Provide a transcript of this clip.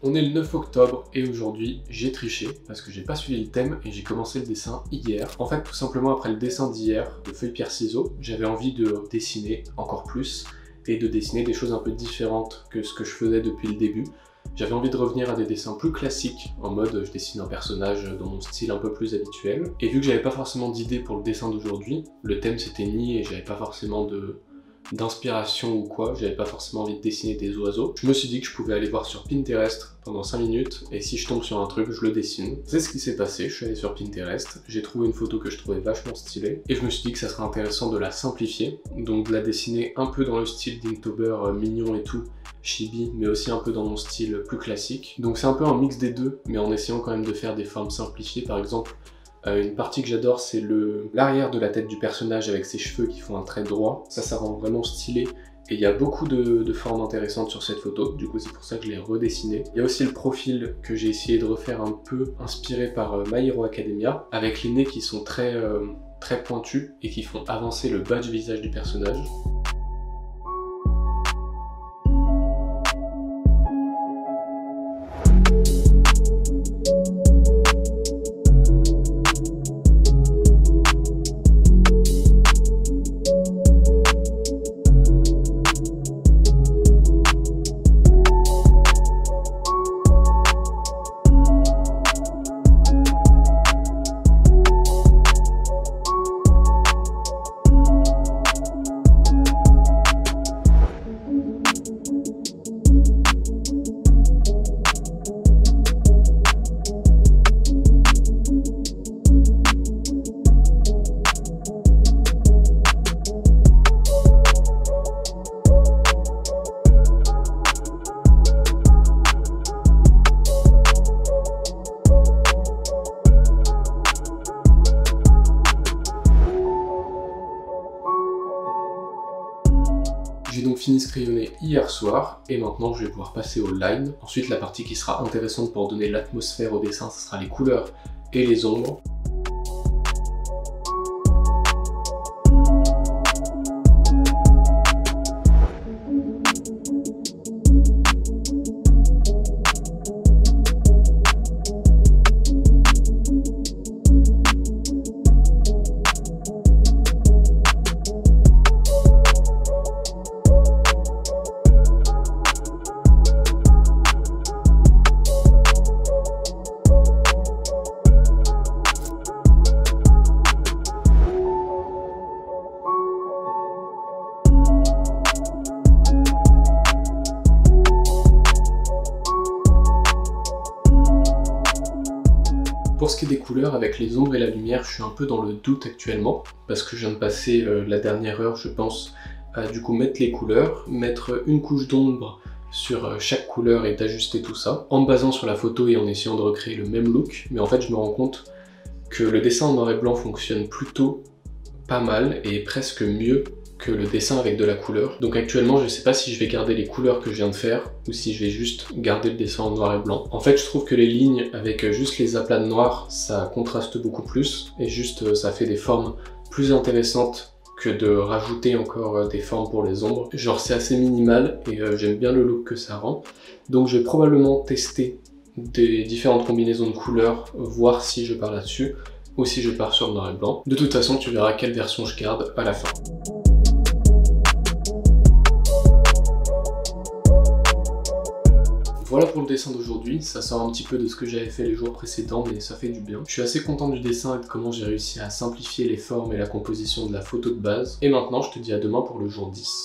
On est le 9 octobre et aujourd'hui j'ai triché parce que j'ai pas suivi le thème et j'ai commencé le dessin hier. En fait, tout simplement après le dessin d'hier, de feuille pierre ciseaux, j'avais envie de dessiner encore plus et de dessiner des choses un peu différentes que ce que je faisais depuis le début. J'avais envie de revenir à des dessins plus classiques, en mode je dessine un personnage dans mon style un peu plus habituel. Et vu que j'avais pas forcément d'idée pour le dessin d'aujourd'hui, le thème s'était nié et j'avais pas forcément d'inspiration ou quoi, j'avais pas forcément envie de dessiner des oiseaux. Je me suis dit que je pouvais aller voir sur Pinterest pendant 5 minutes et si je tombe sur un truc, je le dessine. C'est ce qui s'est passé, je suis allé sur Pinterest, j'ai trouvé une photo que je trouvais vachement stylée et je me suis dit que ça serait intéressant de la simplifier, donc de la dessiner un peu dans le style d'Inktober mignon et tout, chibi, mais aussi un peu dans mon style plus classique. Donc c'est un peu un mix des deux, mais en essayant quand même de faire des formes simplifiées. Par exemple, une partie que j'adore, c'est l'arrière de la tête du personnage avec ses cheveux qui font un trait droit. Ça rend vraiment stylé. Et il y a beaucoup de formes intéressantes sur cette photo, du coup c'est pour ça que je l'ai redessiné. Il y a aussi le profil que j'ai essayé de refaire un peu inspiré par My Hero Academia, avec les nez qui sont très pointus et qui font avancer le bas du visage du personnage. J'ai donc fini ce crayonné hier soir et maintenant je vais pouvoir passer au line. Ensuite la partie qui sera intéressante pour donner l'atmosphère au dessin, ce sera les couleurs et les ombres. Pour ce qui est des couleurs, avec les ombres et la lumière, je suis un peu dans le doute actuellement, parce que je viens de passer la dernière heure, je pense, à du coup mettre les couleurs, mettre une couche d'ombre sur chaque couleur et d'ajuster tout ça, en me basant sur la photo et en essayant de recréer le même look, mais en fait je me rends compte que le dessin en noir et blanc fonctionne plutôt pas mal et presque mieux que le dessin avec de la couleur. Donc actuellement je sais pas si je vais garder les couleurs que je viens de faire ou si je vais juste garder le dessin en noir et blanc. En fait je trouve que les lignes avec juste les aplats de noir ça contraste beaucoup plus et juste ça fait des formes plus intéressantes que de rajouter encore des formes pour les ombres. Genre c'est assez minimal et j'aime bien le look que ça rend. Donc je vais probablement tester des différentes combinaisons de couleurs, voir si je pars là-dessus ou si je pars sur le noir et blanc. De toute façon tu verras quelle version je garde à la fin. Voilà pour le dessin d'aujourd'hui, ça sort un petit peu de ce que j'avais fait les jours précédents mais ça fait du bien. Je suis assez content du dessin et de comment j'ai réussi à simplifier les formes et la composition de la photo de base. Et maintenant je te dis à demain pour le jour 10.